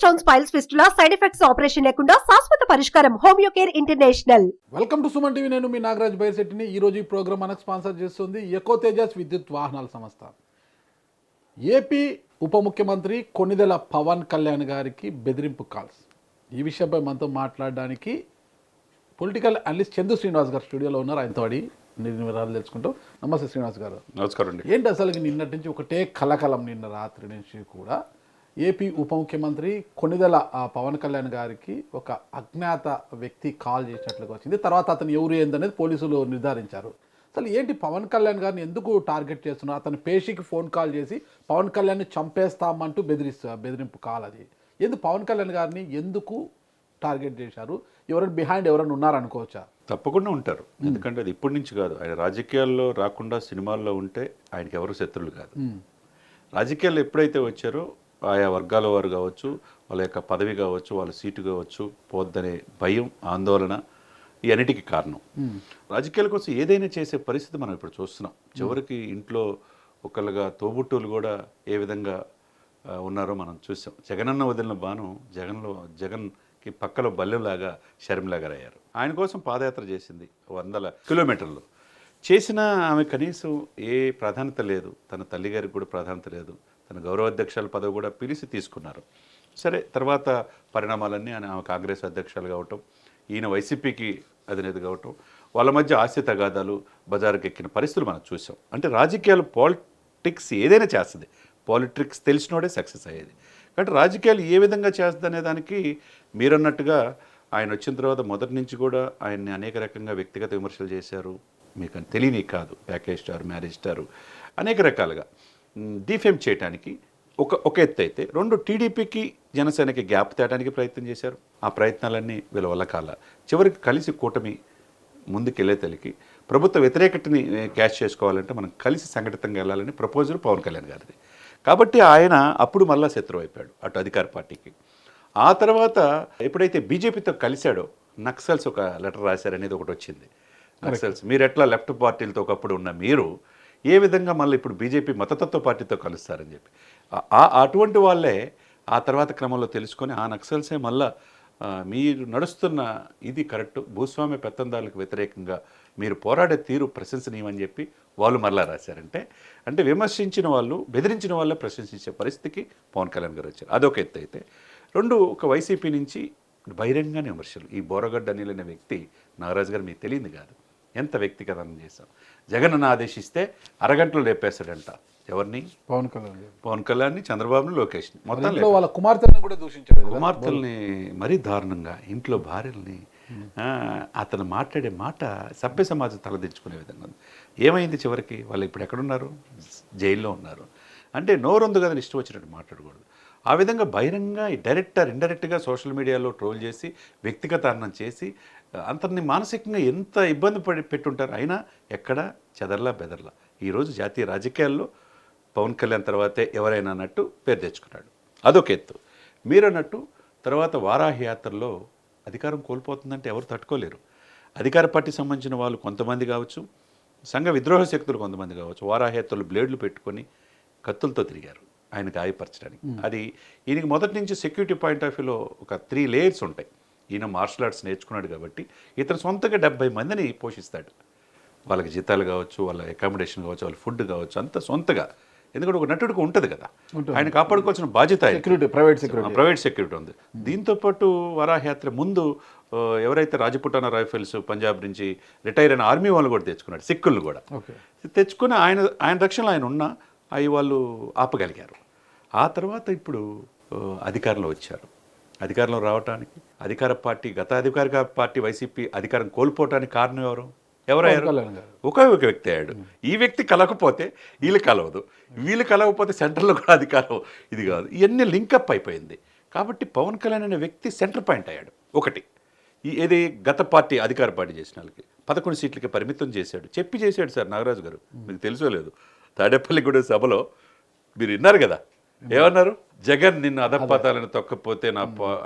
Stones, piles, fistula, side effects operation లేకుండా శాశ్వత పరిష్కారం. Homeo care international. Welcome to Suman TV. నేను మీ నాగరాజ్ బైర్శెట్టిని. ఈరోజు ఈ ప్రోగ్రామ్ మనకు స్పాన్సర్ చేస్తుంది ఎకో తేజస్ విద్యుత్ వాహనాల సంస్థ. ఏపీ ఉప ముఖ్యమంత్రి కొణిదెల పవన్ కళ్యాణ్ గారికి బెదిరింపు కాల్స్. ఈ విషయంపై మనతో మాట్లాడడానికి పొలిటికల్ అనలిస్ట్ చందు శ్రీనివాస్ గారు స్టూడియోలో ఉన్నారు. ఆయనతో అడి వివరాలు తెలుసుకుంటాం. నమస్తే శ్రీనివాస్ గారు. నమస్కారం అండి. ఏంటి అసలు నిన్నటి నుంచి ఒకటే కలకలం, నిన్న రాత్రి నుంచి కూడా ఏపీ ఉప ముఖ్యమంత్రి కొణిదెల పవన్ కళ్యాణ్ గారికి ఒక అజ్ఞాత వ్యక్తి కాల్ చేసినట్లుగా వచ్చింది. తర్వాత అతను ఎవరు ఏందనేది పోలీసులు నిర్ధారించారు. అసలు ఏంటి పవన్ కళ్యాణ్ గారిని ఎందుకు టార్గెట్ చేస్తున్నారు? అతను పేషీకి ఫోన్ కాల్ చేసి పవన్ కళ్యాణ్ని చంపేస్తామంటూ బెదిరింపు కాల్ అది. ఎందుకు పవన్ కళ్యాణ్ గారిని ఎందుకు టార్గెట్ చేశారు? ఎవరైనా బిహైండ్ ఎవరైనా ఉన్నారనుకోవచ్చా? తప్పకుండా ఉంటారు. ఎందుకంటే అది ఇప్పటి నుంచి కాదు. ఆయన రాజకీయాల్లో రాకుండా సినిమాల్లో ఉంటే ఆయనకి ఎవరు శత్రువులు కాదు. రాజకీయాల్లో ఎప్పుడైతే వచ్చారో ఆయా వర్గాల వారు కావచ్చు, వాళ్ళ యొక్క పదవి కావచ్చు, వాళ్ళ సీటు కావచ్చు పోద్దనే భయం, ఆందోళన ఈ అన్నిటికీ కారణం. రాజకీయాల కోసం ఏదైనా చేసే పరిస్థితి మనం ఇప్పుడు చూస్తున్నాం. చివరికి ఇంట్లో ఒకళ్ళుగా తోబుట్టువులు కూడా ఏ విధంగా ఉన్నారో మనం చూసాం. జగనన్న వదిలిన బాణం జగన్కి పక్కలో బల్లెంలాగా షర్మిలాగా అయ్యారు. ఆయన కోసం పాదయాత్ర చేసింది 100 కిలోమీటర్లు. చేసిన ఆమె కనీసం ఏ ప్రాధాన్యత లేదు. తన తల్లిగారికి కూడా ప్రాధాన్యత లేదు. తన గౌరవాధ్యక్షుల పదవి కూడా పిలిచి తీసుకున్నారు. సరే, తర్వాత పరిణామాలన్నీ ఆమె కాంగ్రెస్ అధ్యక్షులు కావటం, ఈయన వైసీపీకి అధినేత కావటం, వాళ్ళ మధ్య ఆస్తి తగాదాలు బజారుకి ఎక్కిన పరిస్థితులు మనం చూసాం. అంటే రాజకీయాలు, పాలిటిక్స్ ఏదైనా చేస్తుంది. పాలిటిక్స్ తెలిసినోడే సక్సెస్ అయ్యేది. కాబట్టి రాజకీయాలు ఏ విధంగా చేస్తుంది అనే దానికి మీరన్నట్టుగా ఆయన వచ్చిన తర్వాత మొదటి నుంచి కూడా ఆయన్ని అనేక రకంగా వ్యక్తిగత విమర్శలు చేశారు. మీకు తెలియని కాదు, ప్యాకేజ్ స్టార్, మ్యారేజ్ స్టారు, అనేక రకాలుగా డిఫేమ్ చేయడానికి ఒక ఎత్తు అయితే, రెండు టీడీపీకి జనసేనకి గ్యాప్ తేయడానికి ప్రయత్నం చేశారు. ఆ ప్రయత్నాలన్నీ వీళ్ళ వల్ల కాల. చివరికి కలిసి కూటమి ముందుకెళ్లే తల్లికి ప్రభుత్వ వ్యతిరేకతని క్యాష్ చేసుకోవాలంటే మనం కలిసి సంఘటితంగా వెళ్ళాలని ప్రపోజల్ పవన్ కళ్యాణ్ గారిది. కాబట్టి ఆయన అప్పుడు మళ్ళా శత్రువు అయిపోయాడు అటు అధికార పార్టీకి. ఆ తర్వాత ఎప్పుడైతే బీజేపీతో కలిశాడో నక్సల్స్ ఒక లెటర్ రాశారనేది ఒకటి వచ్చింది. నక్సల్స్ మీరు ఎట్లా లెఫ్ట్ పార్టీలతో ఒకప్పుడు ఉన్న మీరు ఏ విధంగా మళ్ళీ ఇప్పుడు బీజేపీ మతతత్వ పార్టీతో కలుస్తారని చెప్పి అటువంటి వాళ్ళే ఆ తర్వాత క్రమంలో తెలుసుకొని ఆ నక్సల్సే మళ్ళా మీరు నడుస్తున్న ఇది కరెక్ట్, భూస్వామ్య పెత్తందారులకు వ్యతిరేకంగా మీరు పోరాడే తీరు ప్రశంసనీయమని చెప్పి వాళ్ళు మరలా రాశారంటే, అంటే విమర్శించిన వాళ్ళు బెదిరించిన వాళ్ళే ప్రశంసించే పరిస్థితికి పవన్ కళ్యాణ్ గారు వచ్చారు. అదొక ఎత్తు అయితే, రెండు ఒక వైసీపీ నుంచి బహిరంగానే విమర్శలు. ఈ బోరగడ్డ అనిల్ అనే వ్యక్తి, నాగరాజు గారు మీకు తెలియదు కాదు, ఎంత వ్యక్తిగతం చేశాం. జగన్ ఆదేశిస్తే అరగంటలో లేపేస్తాడంట. ఎవరిని? పవన్ కళ్యాణ్ని, చంద్రబాబుని, లోకేష్ని, మొత్తం వాళ్ళ కుమార్తెలను కూడా దూషించాడు. కుమార్తెల్ని మరీ దారుణంగా, ఇంట్లో భార్యల్ని. అతను మాట్లాడే మాట సభ్య సమాజం తలదించుకునే విధంగా ఉంది. ఏమైంది చివరికి? వాళ్ళు ఇప్పుడు ఎక్కడున్నారు? జైల్లో ఉన్నారు. అంటే నోరుంది కదా, ఇష్టం వచ్చినట్టు మాట్లాడకూడదు. ఆ విధంగా బహిరంగ ఇండైరెక్ట్గా సోషల్ మీడియాలో ట్రోల్ చేసి వ్యక్తిగతాన్నం చేసి అంతని మానసికంగా ఎంత ఇబ్బంది పెట్టుంటారు. అయినా ఎక్కడ చెదర్లా బెదర్లా ఈరోజు జాతీయ రాజకీయాల్లో పవన్ కళ్యాణ్ తర్వాతే ఎవరైనా అన్నట్టు పేరు తెచ్చుకున్నాడు. అదొక ఎత్తు. మీరన్నట్టు తర్వాత వారాహి యాత్రలో అధికారం కోల్పోతుందంటే ఎవరు తట్టుకోలేరు. అధికార పార్టీకి సంబంధించిన వాళ్ళు కొంతమంది కావచ్చు, సంఘ విద్రోహ శక్తులు కొంతమంది కావచ్చు, వారాహి యాత్రలు బ్లేడ్లు పెట్టుకొని కత్తులతో తిరిగారు ఆయన గాయపరచడానికి. అది ఈయనకి మొదటి నుంచి సెక్యూరిటీ పాయింట్ ఆఫ్ వ్యూలో ఒక 3 లేయర్స్ ఉంటాయి. ఈయన మార్షల్ ఆర్ట్స్ నేర్చుకున్నాడు కాబట్టి ఇతను సొంతంగా 70 మందిని పోషిస్తాడు. వాళ్ళకి జీతాలు కావచ్చు, వాళ్ళ అకామిడేషన్ కావచ్చు, వాళ్ళ ఫుడ్ కావచ్చు, అంతా సొంతగా. ఎందుకంటే ఒక నటుడికి ఉంటుంది కదా, ఆయన కాపాడుకోవాల్సిన బాధ్యత. ప్రైవేట్ సెక్యూరిటీ ఉంది. దీంతోపాటు వరాహయాత్ర ముందు ఎవరైతే రాజపుటానా రైఫిల్స్ పంజాబ్ నుంచి రిటైర్ అయిన ఆర్మీ వాళ్ళు కూడా తెచ్చుకున్నాడు, సిక్కులను కూడా తెచ్చుకుని ఆయన రక్షణలో ఆయన ఉన్న అవి వాళ్ళు ఆపగలిగారు. ఆ తర్వాత ఇప్పుడు అధికారంలో వచ్చారు. అధికారంలో రావడానికి గత అధికార పార్టీ వైసీపీ అధికారం కోల్పోవటానికి కారణం ఎవరయ్యారు? ఒక వ్యక్తి అయ్యాడు. ఈ వ్యక్తి కలవకపోతే వీళ్ళు కలవదు, వీళ్ళు కలవకపోతే సెంటర్లో కూడా అధికారం ఇది కాదు. ఇవన్నీ లింకప్ అయిపోయింది. కాబట్టి పవన్ కళ్యాణ్ అనే వ్యక్తి సెంటర్ పాయింట్ అయ్యాడు. ఒకటి ఏది గత పార్టీ అధికార పార్టీ చేసిన వాళ్ళకి 11 సీట్లకి పరిమితం చేశాడు. చేశాడు సార్ నాగరాజు గారు, మీకు తెలుసో లేదు. తాడేపల్లిగూడెం సభలో మీరు విన్నారు కదా, ఏమన్నారు? జగన్ నిన్ను అధపాతాలను తొక్కపోతే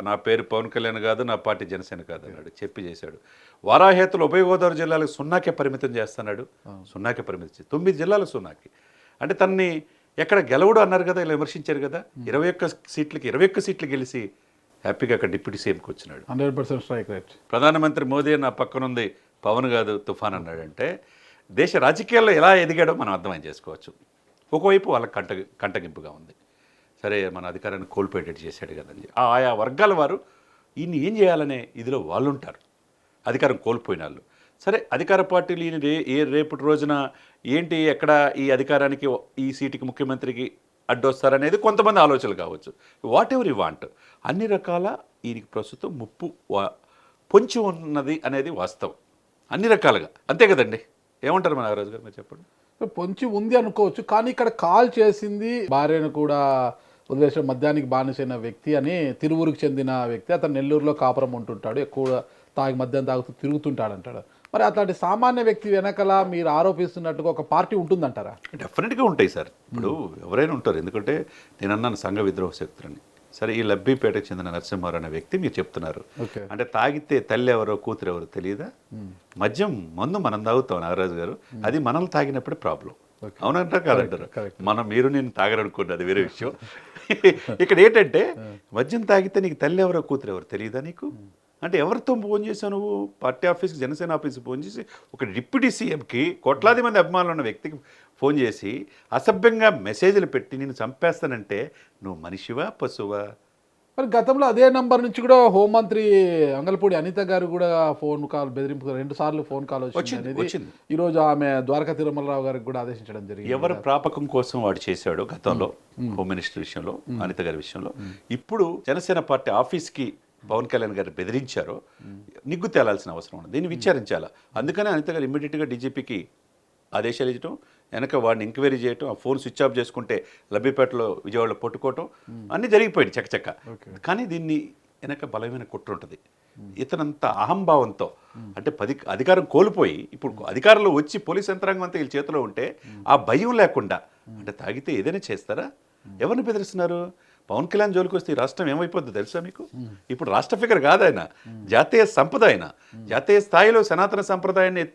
నా పేరు పవన్ కళ్యాణ్ కాదు, నా పార్టీ జనసేన కాదు అన్నాడు. చేశాడు. వారాహేతులు ఉభయ గోదావరి జిల్లాలకు 0కే పరిమితం చేస్తున్నాడు. 0కే పరిమితం 9 జిల్లాలు 0కి. అంటే తనని ఎక్కడ గెలవడు అన్నారు కదా, ఇలా విమర్శించారు కదా. 21 సీట్లకి 21 సీట్లు గెలిచి హ్యాపీగా అక్కడ డిప్యూటీ సీఎంకి వచ్చినాడు. 100% స్ట్రైక్ రేట్. ప్రధానమంత్రి మోదీ నా పక్కనుంది పవన్ కాదు తుఫాన్ అన్నాడంటే దేశ రాజకీయాల్లో ఎలా ఎదిగాడో మనం అర్థం చేసుకోవచ్చు. ఒకవైపు వాళ్ళకి కంటగింపుగా ఉంది, సరే మన అధికారాన్ని కోల్పోయేటట్టు చేశాడు కదండి. ఆయా వర్గాల వారు ఈయన్ని ఏం చేయాలనే ఇదిలో వాళ్ళు ఉంటారు, అధికారం కోల్పోయిన వాళ్ళు. సరే అధికార పార్టీలు ఈయన రేపటి రోజున ఏంటి ఎక్కడ ఈ అధికారానికి ఈ సీటుకి ముఖ్యమంత్రికి అడ్డొస్తారనేది కొంతమంది ఆలోచనలు కావచ్చు. వాట్ ఎవర్ యూ వాంట్, అన్ని రకాల ఈయనకి ప్రస్తుతం ముప్పు పొంచి ఉన్నది అనేది వాస్తవం, అన్ని రకాలుగా. అంతే కదండి, ఏమంటారు మన నాగరాజు గారు, మీరు చెప్పండి. పొంచి ఉంది అనుకోవచ్చు, కానీ ఇక్కడ కాల్ చేసింది భార్యను కూడా వదిలేసిన మద్యానికి బానిసైన వ్యక్తి అని, తిరువురికి చెందిన వ్యక్తి. అతను నెల్లూరులో కాపురం ఉంటుంటాడు, ఎక్కువ మద్యం తాగుతూ తిరుగుతుంటాడు అంటాడు. మరి అట్లాంటి సామాన్య వ్యక్తి వెనకల మీరు ఆరోపిస్తున్నట్టుగా ఒక పార్టీ ఉంటుందంటారా? డెఫినెట్గా ఉంటాయి సార్. ఇప్పుడు ఎవరైనా ఉంటారు, ఎందుకంటే నేను అన్నాను సంఘ విద్రోహ శక్తులని. సరే ఈ లబ్బిపేటకు చెందిన నరసింహారావు అనే వ్యక్తి మీరు చెప్తున్నారు, అంటే తాగితే తల్లి ఎవరో కూతురు ఎవరో తెలియదా? మందు మనం తాగుతాం నాగరాజు గారు, అది మనల్ని తాగినప్పుడే ప్రాబ్లం. అవునంటారు కాదంటారు? మీరు నేను తాగరనుకోండి, అది వేరే విషయం. ఇక్కడ ఏంటంటే మద్యం తాగితే నీకు తల్లి ఎవరో కూతురు ఎవరు తెలియదా నీకు? అంటే ఎవరితో ఫోన్ చేశావు నువ్వు? పార్టీ ఆఫీస్కి, జనసేన ఆఫీస్కి ఫోన్ చేసి ఒక డిప్యూటీ సీఎంకి, కోట్లాది మంది అభిమానులు ఉన్న వ్యక్తికి ఫోన్ చేసి అసభ్యంగా మెసేజ్లు పెట్టి నేను చంపేస్తానంటే నువ్వు మనిషివా పశువా? మరి గతంలో అదే నంబర్ నుంచి కూడా హోంమంత్రి అంగల్పూడి అనిత గారు కూడా ఫోన్ కాల్ బెదిరింపు 2 సార్లు ఫోన్ కాల్ వచ్చింది. ఈరోజు ఆమె ద్వారకా తిరుమలరావు గారికి కూడా ఆదేశించడం జరిగింది. ఎవరి ప్రాపకం కోసం వాడు చేశాడు గతంలో హోమ్ మినిస్టర్ విషయంలో, అనిత గారి విషయంలో. ఇప్పుడు జనసేన పార్టీ ఆఫీస్కి పవన్ కళ్యాణ్ గారు బెదిరించారో నిగ్గు తేలాల్సిన అవసరం ఉంది, దీన్ని విచారించాలా. అందుకనే అనిత గారు ఇమ్మీడియట్గా డీజీపీకి ఆదేశాలు ఇవ్వటం, వెనక వాడిని ఎంక్వైరీ చేయటం, ఆ ఫోన్ స్విచ్ ఆఫ్ చేసుకుంటే లబ్బిపేటలో విజయవాడలో పట్టుకోవటం అన్నీ జరిగిపోయింది చక్కచక్క. కానీ దీన్ని వెనక బలమైన కుట్ర ఉంటుంది. ఇతనంత అహంభావంతో, అంటే అధికారం కోల్పోయి ఇప్పుడు అధికారంలో వచ్చి పోలీస్ యంత్రాంగం అంతా వీళ్ళ చేతిలో ఉంటే ఆ భయం లేకుండా, అంటే తాగితే ఏదైనా చేస్తారా? ఎవరిని బెదిరిస్తున్నారు? పవన్ కళ్యాణ్ జోలికి వస్తే ఈ రాష్ట్రం ఏమైపోద్దో తెలుసా మీకు? ఇప్పుడు రాష్ట్ర ఫిగర్ కాదు ఆయన, జాతీయ సంపద ఆయన. జాతీయ స్థాయిలో సనాతన సంప్రదాయాన్ని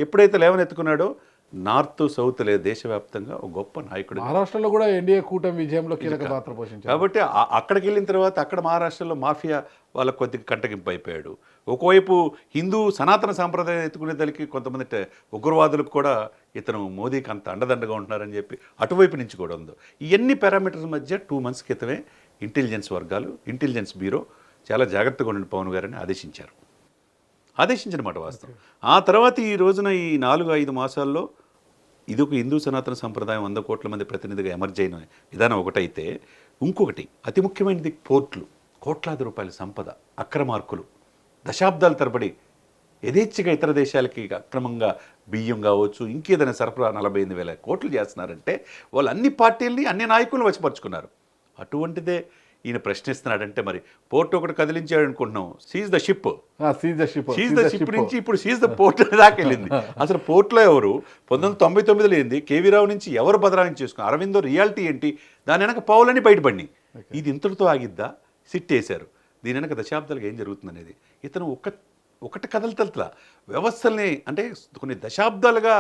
ఎప్పుడైతే లేవనెత్తుకున్నాడో నార్త్ సౌత్ లేదు, దేశవ్యాప్తంగా ఒక గొప్ప నాయకుడు. మహారాష్ట్రలో కూడా ఎన్డీఏ కూటమి విజయంలో కీలక పాత్ర పోషించారు. కాబట్టి అక్కడికి వెళ్ళిన తర్వాత అక్కడ మహారాష్ట్రలో మాఫియా వాళ్ళకు కొద్దిగా కంటగింపు అయిపోయాడు. ఒకవైపు హిందూ సనాతన సాంప్రదాయం ఎత్తుకునేదానికి కొంతమంది ఉగ్రవాదులకు కూడా ఇతను మోదీకి అంత అండదండగా ఉంటున్నారని చెప్పి అటువైపు నుంచి కూడా ఉంది. ఇవన్నీ పారామీటర్స్ మధ్య 2 months క్రితమే ఇంటెలిజెన్స్ వర్గాలు, ఇంటెలిజెన్స్ బ్యూరో చాలా జాగ్రత్తగా ఉండండి పవన్ గారిని ఆదేశించిన మాట వాస్తవం. ఆ తర్వాత ఈ రోజున ఈ 4-5 మాసాల్లో ఇదొక హిందూ సనాతన సంప్రదాయం 100 కోట్ల మంది ప్రతినిధిగా ఎమర్జ్ అయిన విధానం ఒకటైతే, ఇంకొకటి అతి ముఖ్యమైనది పోర్ట్లు, కోట్లాది రూపాయల సంపద, అక్రమార్కులు దశాబ్దాల తరబడి యథేచ్ఛగా ఇతర దేశాలకి అక్రమంగా బియ్యం కావచ్చు ఇంకేదైనా సరఫరా 48,000 కోట్లు చేస్తున్నారంటే వాళ్ళు అన్ని పార్టీల్ని అన్ని నాయకులను వశపరుచుకున్నారు. అటువంటిదే ఈయన ప్రశ్నిస్తున్నాడంటే మరి పోర్ట్ ఒకటి కదిలించాడు అనుకుంటున్నాం, సీజ్ ద షిప్ నుంచి ఇప్పుడు సీజ్ ద పోర్ట్ దాకా వెళ్ళింది. అసలు పోర్ట్లో ఎవరు 1999 లేనిది కేవీ రావు నుంచి ఎవరు బదలాయించి చేసుకున్నారు? అరవిందో రియాలిటీ ఏంటి? దాని వెనక పావులని బయటపడినాయి. ఇది ఇంతటితో ఆగిద్దా? సిట్ వేశారు. దీని వెనక దశాబ్దాలుగా ఏం జరుగుతుంది అనేది ఇతను ఒకటి కదలతల వ్యవస్థల్ని, అంటే కొన్ని దశాబ్దాలుగా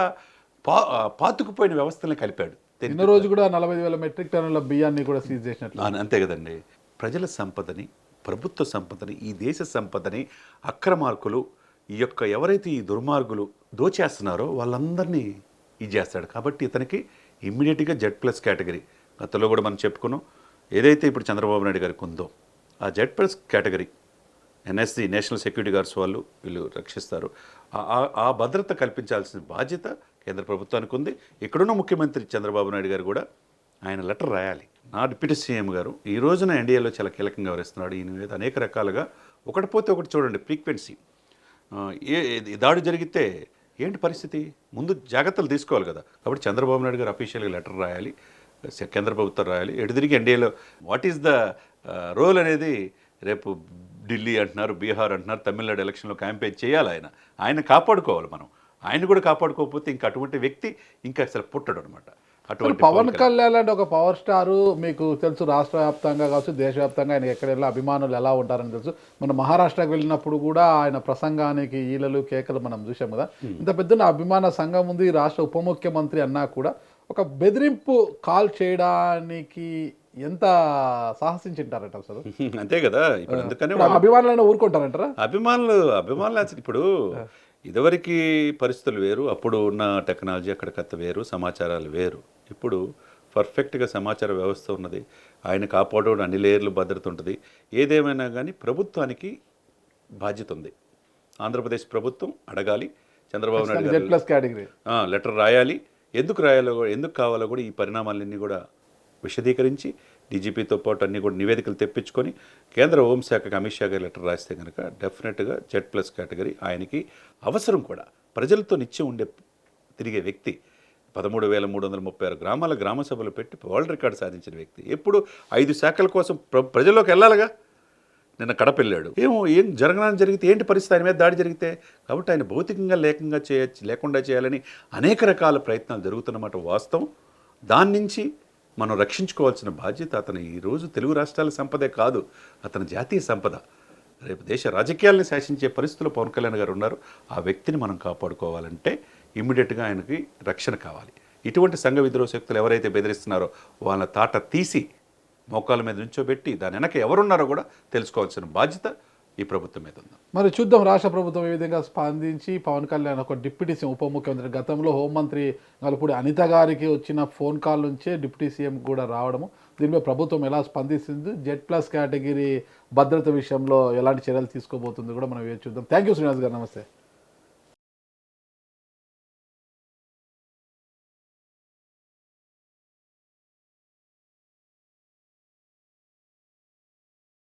పాతుకుపోయిన వ్యవస్థల్ని కలిపాడు. నిన్న రోజు కూడా 40,000 మెట్రిక్ టన్నుల బియ్యాన్ని కూడా సీజ్ చేసినట్లు. అంతే కదండి. ప్రజల సంపదని, ప్రభుత్వ సంపదని, ఈ దేశ సంపదని అక్రమార్కులు, ఈ యొక్క ఎవరైతే ఈ దుర్మార్గులు దోచేస్తున్నారో వాళ్ళందరినీ ఇది చేస్తాడు. కాబట్టి ఇతనికి ఇమ్మీడియట్గా Z+ కేటగిరీ, గతంలో కూడా మనం చెప్పుకున్నాం, ఏదైతే ఇప్పుడు చంద్రబాబు నాయుడు గారికి ఉందో ఆ Z+ category NSC national security guards వీళ్ళు రక్షిస్తారు. ఆ భద్రత కల్పించాల్సిన బాధ్యత కేంద్ర ప్రభుత్వానికి ఉంది. ఇక్కడున్న ముఖ్యమంత్రి చంద్రబాబు నాయుడు గారు కూడా ఆయన లెటర్ రాయాలి. నా డిప్యూటీ సీఎం గారు ఈ రోజున ఎన్డీఏలో చాలా కీలకంగా వ్యవహరిస్తున్నాడు. ఈయన మీద అనేక రకాలుగా ఒకటి పోతే ఒకటి చూడండి ఫ్రీక్వెన్సీ. దాడి జరిగితే ఏంటి పరిస్థితి? ముందు జాగ్రత్తలు తీసుకోవాలి కదా. కాబట్టి చంద్రబాబు నాయుడు గారు అఫీషియల్గా లెటర్ రాయాలి, కేంద్ర ప్రభుత్వం రాయాలి. ఎటు తిరిగి ఎన్డీఏలో వాట్ ఈస్ ద రోల్ అనేది రేపు ఢిల్లీ అంటున్నారు, బీహార్ అంటున్నారు, తమిళనాడు ఎలక్షన్లో క్యాంపెయిన్ చేయాలి. ఆయన కాపాడుకోవాలి. ఆయన కూడా కాపాడుకోకపోతే ఇంకా అటువంటి వ్యక్తి ఇంకా అసలు పుట్టడు అనమాట. అటువంటి పవన్ కళ్యాణ్ అంటే ఒక పవర్ స్టారు, మీకు తెలుసు రాష్ట్ర వ్యాప్తంగా కావచ్చు దేశవ్యాప్తంగా ఆయన ఎక్కడ వెళ్ళినా అభిమానులు ఎలా ఉంటారని తెలుసు. మన మహారాష్ట్రకి వెళ్ళినప్పుడు కూడా ఆయన ప్రసంగానికి ఈలలు కేకలు మనం చూసాం కదా. ఇంత పెద్ద అభిమాన సంఘం ఉంది. రాష్ట్ర ఉప ముఖ్యమంత్రి అన్నా కూడా ఒక బెదిరింపు కాల్ చేయడానికి ఎంత సాహసించింటారట అసలు. అంతే కదా. ఇప్పుడు అందుకనే ఇప్పుడు అభిమానులైనా ఊరుకుంటారంటారా? అభిమానులు అసలు ఇప్పుడు ఇదివరకు పరిస్థితులు వేరు, అప్పుడు ఉన్న టెక్నాలజీ అక్కడికత్త వేరు, సమాచారాలు వేరు. ఇప్పుడు పర్ఫెక్ట్గా సమాచార వ్యవస్థ ఉన్నది, ఆయన కాపాడడం అన్ని లేయర్లు భద్రత ఉంటుంది. ఏదేమైనా కానీ ప్రభుత్వానికి బాధ్యత ఉంది. ఆంధ్రప్రదేశ్ ప్రభుత్వం అడగాలి, Chandrababu Naidu Z plus category letter రాయాలి. ఎందుకు రాయాలో, ఎందుకు కావాలో కూడా ఈ పరిణామాలన్నీ కూడా విశదీకరించి డీజీపీతో పాటు అన్ని కూడా నివేదికలు తెప్పించుకొని కేంద్ర హోంశాఖకు అమిత్ షా గారి లెటర్ రాస్తే కనుక డెఫినెట్గా జెడ్ ప్లస్ కేటగిరీ ఆయనకి అవసరం కూడా. ప్రజలతో నిత్యం తిరిగే వ్యక్తి, 13,336 గ్రామాల గ్రామ సభలు పెట్టి వరల్డ్ రికార్డు సాధించిన వ్యక్తి, ఎప్పుడు 5 శాఖల కోసం ప్రజల్లోకి వెళ్ళాలిగా. నిన్న కడప వెళ్ళాడు, ఏం జరగడానికి జరిగితే ఏంటి పరిస్థితి, ఆయన మీద దాడి జరిగితే, కాబట్టి ఆయన భౌతికంగా లేకుండా చేయాలని అనేక రకాల ప్రయత్నాలు జరుగుతున్నమాట వాస్తవం. దాని నుంచి మనం రక్షించుకోవాల్సిన బాధ్యత అతను ఈరోజు తెలుగు రాష్ట్రాల సంపదే కాదు, అతని జాతీయ సంపద. రేపు దేశ రాజకీయాలను శాసించే పరిస్థితుల్లో పవన్ కళ్యాణ్ గారు ఉన్నారు. ఆ వ్యక్తిని మనం కాపాడుకోవాలంటే ఇమ్మీడియట్గా ఆయనకి రక్షణ కావాలి. ఇటువంటి సంఘ విద్రోహ శక్తులు ఎవరైతే బెదిరిస్తున్నారో వాళ్ళ తాట తీసి మోకాల మీద నుంచోబెట్టి దాని వెనక ఎవరున్నారో కూడా తెలుసుకోవాల్సిన బాధ్యత ఈ ప్రభుత్వం మీద ఉంది. మరి చూద్దాం రాష్ట్ర ప్రభుత్వం ఏ విధంగా స్పందించి పవన్ కళ్యాణ్ ఒక డిప్యూటీ సీఎం ఉప ముఖ్యమంత్రి, గతంలో హోంమంత్రి నలుపుడి అనిత గారికి వచ్చిన ఫోన్ కాల్ నుంచే డిప్యూటీ సీఎం కూడా రావడము, దీనిపై ప్రభుత్వం ఎలా స్పందిస్తుంది, జెడ్ ప్లస్ కేటగిరీ భద్రత విషయంలో ఎలాంటి చర్యలు తీసుకోబోతుంది కూడా మనం చూద్దాం. థ్యాంక్ యూ శ్రీనివాస్ గారు, నమస్తే.